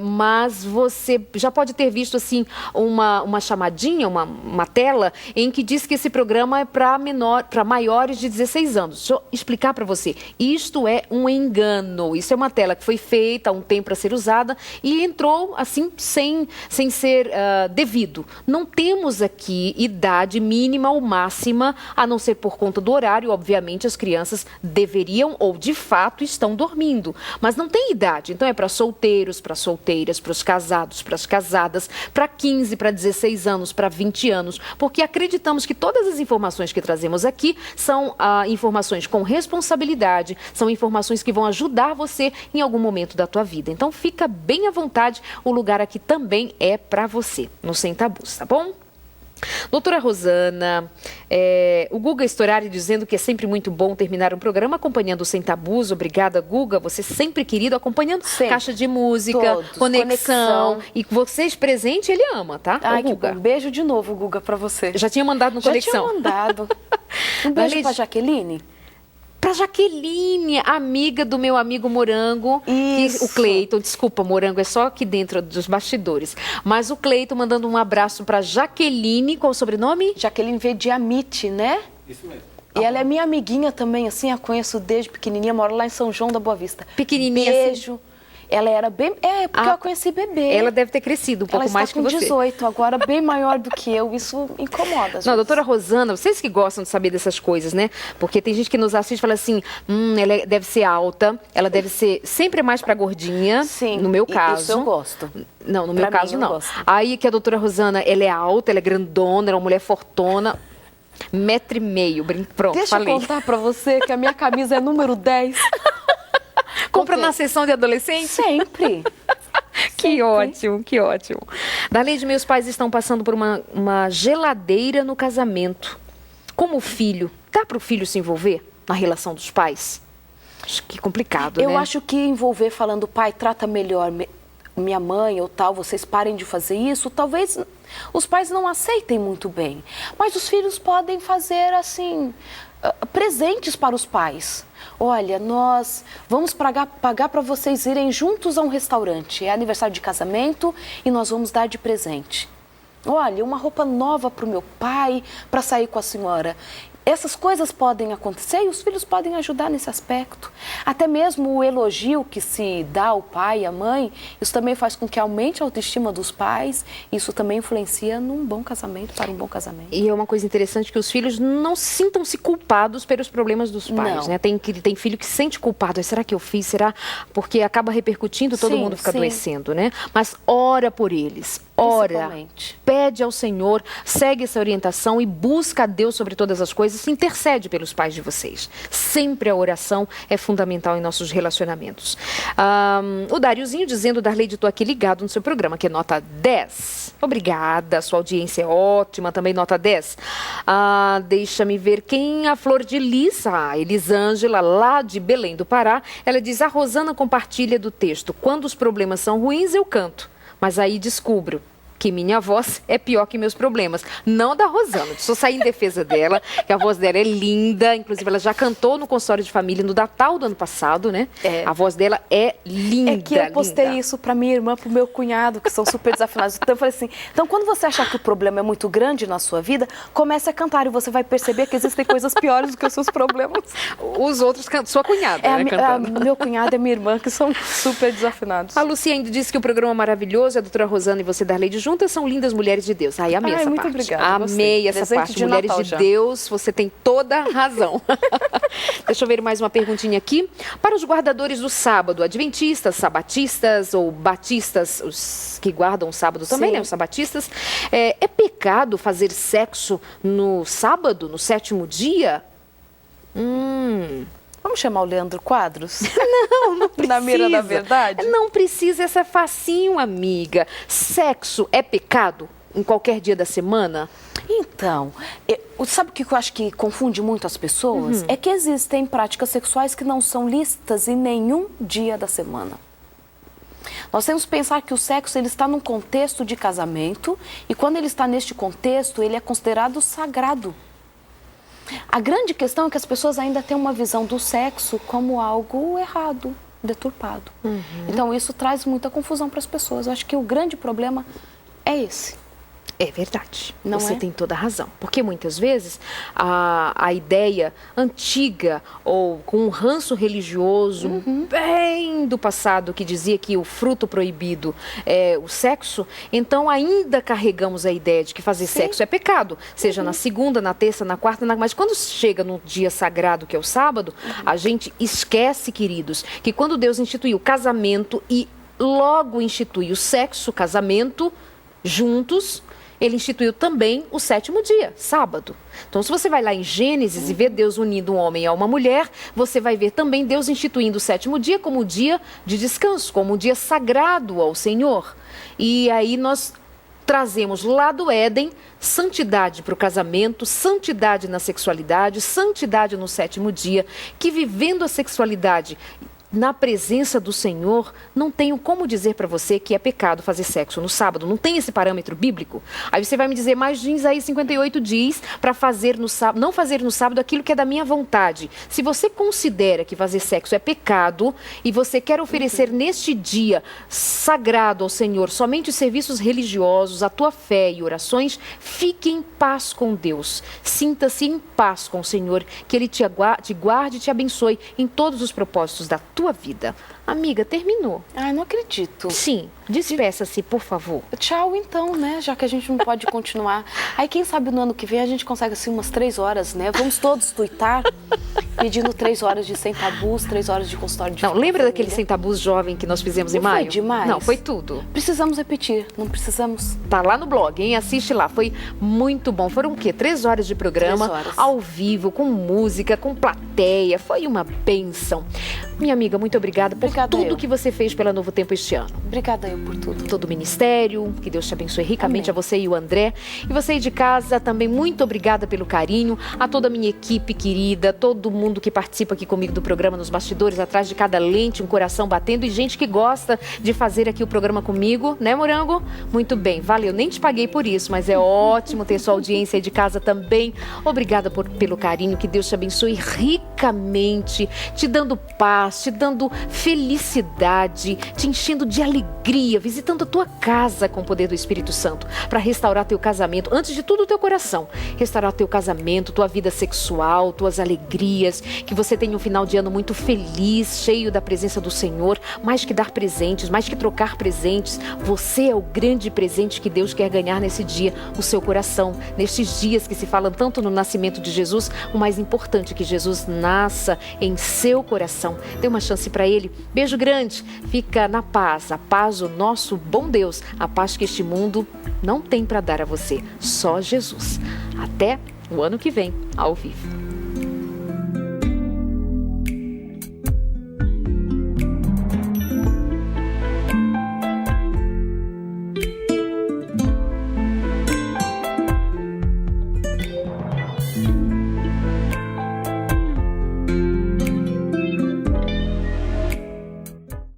mas você já pode ter visto assim uma chamadinha, uma tela em que diz que esse programa é para maiores de 16 anos. Deixa eu explicar para você. Isto é um engano. Isso é uma tela que foi feita há um tempo para ser usada e entrou assim sem ser devido. Não temos aqui idade mínima ou máxima, a não ser por conta do horário. Obviamente as crianças deveriam ou de fato estão dormindo. Mas não tem idade. Então é para solteiros, para solteiras, para os casados, para as casadas, para 15, para 16 anos, para 20 anos. Porque acreditamos que todas as informações que trazemos aqui são informações com responsabilidade, são informações que vão ajudar você em algum momento da tua vida. Então fica bem à vontade, o lugar aqui também é para você, no Sem Tabus, tá bom? Doutora Rosana, o Guga Storari dizendo que é sempre muito bom terminar um programa acompanhando o Sem Tabus. Obrigada, Guga. Você sempre querido, acompanhando Caixa de Música, Todos, Conexão. E vocês presente, ele ama, tá? Ai, Guga. que bom. Beijo de novo, Guga, pra você. Já tinha mandado no Conexão? Já tinha mandado. Um beijo pra Jaqueline. Pra Jaqueline, amiga do meu amigo Morango. Isso. O Cleiton, desculpa, Morango é só aqui dentro dos bastidores. Mas o Cleiton mandando um abraço pra Jaqueline, qual o sobrenome? Jaqueline Vediamite, né? Isso mesmo. E ela é minha amiguinha também, assim, a conheço desde pequenininha, moro lá em São João da Boa Vista. Pequenininha. Beijo. Ela era bem... porque eu a conheci bebê. Ela deve ter crescido um pouco mais que você. Ela está com 18 agora, bem maior do que eu. Isso incomoda. Não, doutora Rosana, vocês que gostam de saber dessas coisas, né? Porque tem gente que nos assiste e fala assim, ela deve ser alta, ela deve ser sempre mais pra gordinha. Sim. No meu caso. Isso eu gosto. Não, no meu caso não. Gosto. Aí que a doutora Rosana, ela é alta, ela é grandona, ela é uma mulher fortona. 1,5 m, pronto, Deixa falei. eu contar pra você que a minha camisa é número 10. Compra na sessão de adolescente? Sempre. Que ótimo, que ótimo. Darleide, meus pais estão passando por uma geladeira no casamento. Como filho, dá para o filho se envolver na relação dos pais? Acho que complicado, né? Eu acho que envolver falando, pai, trata melhor minha mãe ou tal, vocês parem de fazer isso, talvez os pais não aceitem muito bem. Mas os filhos podem fazer assim... presentes para os pais. Olha, nós vamos pagar para vocês irem juntos a um restaurante. É aniversário de casamento e nós vamos dar de presente. Olha, uma roupa nova para o meu pai, para sair com a senhora. Essas coisas podem acontecer e os filhos podem ajudar nesse aspecto. Até mesmo o elogio que se dá ao pai e à mãe, isso também faz com que aumente a autoestima dos pais. Isso também influencia num bom casamento, para um bom casamento. E é uma coisa interessante que os filhos não sintam-se culpados pelos problemas dos pais, né? Tem filho que se sente culpado. Será que eu fiz? Será? Porque acaba repercutindo, todo mundo fica adoecendo, né? Mas ora por eles. Ora, pede ao Senhor, segue essa orientação e busca a Deus sobre todas as coisas, intercede pelos pais de vocês. Sempre a oração é fundamental em nossos relacionamentos. O Dariozinho dizendo, Darleide, estou aqui ligado no seu programa, que é nota 10. Obrigada, sua audiência é ótima, também nota 10. Deixa-me ver quem, a Flor de Lis, a Elisângela, lá de Belém do Pará, ela diz, a Rosana compartilha do texto, quando os problemas são ruins eu canto. Mas aí descubro que minha voz é pior que meus problemas. Não da Rosana, só sair em defesa dela, que a voz dela é linda. Inclusive, ela já cantou no consultório de família no Natal do ano passado, né? A voz dela é linda. É que eu postei isso para minha irmã, para o meu cunhado, que são super desafinados. Então, eu falei assim, então quando você achar que o problema é muito grande na sua vida, comece a cantar e você vai perceber que existem coisas piores do que os seus problemas. Os outros, sua cunhada, né, cantando. Meu cunhado e minha irmã, que são super desafinados. A Lucia ainda disse que o programa é maravilhoso, a doutora Rosana e você, Darleide, juntas são lindas mulheres de Deus. Ai, amei essa muito parte. Obrigada, amei essa presente parte. de Mulheres Natal de já. Deus, você tem toda a razão. Deixa eu ver mais uma perguntinha aqui. Para os guardadores do sábado, adventistas, sabatistas ou batistas, os que guardam o sábado também, né? Os sabatistas, é pecado fazer sexo no sábado, no 7º dia? Vamos chamar o Leandro Quadros? Não precisa. Na mira da verdade? Não precisa, essa é facinho, amiga. Sexo é pecado em qualquer dia da semana? Então, sabe o que eu acho que confunde muito as pessoas? É que existem práticas sexuais que não são listas em nenhum dia da semana. Nós temos que pensar que o sexo ele está num contexto de casamento e quando ele está neste contexto, ele é considerado sagrado. A grande questão é que as pessoas ainda têm uma visão do sexo como algo errado, deturpado. Então, isso traz muita confusão para as pessoas. Eu acho que o grande problema é esse. É verdade, Não você é? tem toda a razão. Porque muitas vezes a ideia antiga ou com um ranço religioso bem do passado que dizia que o fruto proibido é o sexo, então ainda carregamos a ideia de que fazer sexo é pecado, seja na segunda, na terça, na quarta, mas quando chega no dia sagrado que é o sábado, a gente esquece, queridos, que quando Deus instituiu o casamento e logo institui o sexo, o casamento, juntos, ele instituiu também o 7º dia, sábado. Então, se você vai lá em Gênesis e vê Deus unindo um homem a uma mulher, você vai ver também Deus instituindo o 7º dia como um dia de descanso, como um dia sagrado ao Senhor. E aí nós trazemos lá do Éden santidade para o casamento, santidade na sexualidade, santidade no 7º dia, que vivendo a sexualidade na presença do Senhor, não tenho como dizer para você que é pecado fazer sexo no sábado. Não tem esse parâmetro bíblico. Aí você vai me dizer, mas Isaías 58 diz para fazer no sábado, não fazer no sábado aquilo que é da minha vontade. Se você considera que fazer sexo é pecado e você quer oferecer neste dia sagrado ao Senhor somente os serviços religiosos, a tua fé e orações, fique em paz com Deus. Sinta-se em paz com o Senhor, que Ele te guarde e te abençoe em todos os propósitos da tua vida. Amiga, terminou. Ai, não acredito. Sim, despeça-se, por favor. Tchau, então, né? Já que a gente não pode continuar. Aí, quem sabe no ano que vem a gente consegue, assim, umas 3 horas, né? Vamos todos tuitar, pedindo 3 horas de Sem Tabus, 3 horas de consultório de Não, lembra família. daquele Sem Tabus jovem que nós fizemos em Não foi maio? demais? Não, foi tudo. Precisamos repetir, não precisamos? Tá lá no blog, hein? Assiste lá. Foi muito bom. Foram o quê? 3 horas de programa, 3 horas. ao vivo, com música, com plateia. Foi uma bênção. Minha amiga, muito obrigada por Obrigada tudo que você fez pela Novo Tempo este ano. Obrigada eu por tudo. Todo o ministério, que Deus te abençoe ricamente. Amém. A você e o André. E você aí de casa também, muito obrigada pelo carinho. A toda a minha equipe querida, todo mundo que participa aqui comigo do programa, nos bastidores, atrás de cada lente, um coração batendo. E gente que gosta de fazer aqui o programa comigo, né, Morango? Muito bem, valeu. Nem te paguei por isso, mas é ótimo ter sua audiência aí de casa também. Obrigada pelo carinho. Que Deus te abençoe ricamente, te dando paz, te dando felicidade, te enchendo de alegria, visitando a tua casa com o poder do Espírito Santo, para restaurar teu casamento, antes de tudo o teu coração, restaurar teu casamento, tua vida sexual, tuas alegrias, que você tenha um final de ano muito feliz, cheio da presença do Senhor. Mais que dar presentes, mais que trocar presentes, você é o grande presente que Deus quer ganhar nesse dia, o seu coração. Nestes dias que se fala tanto no nascimento de Jesus, o mais importante é que Jesus nasça em seu coração. Dê uma chance para Ele. Beijo grande. Fica na paz. A paz, o nosso bom Deus. A paz que este mundo não tem para dar a você. Só Jesus. Até o ano que vem, ao vivo.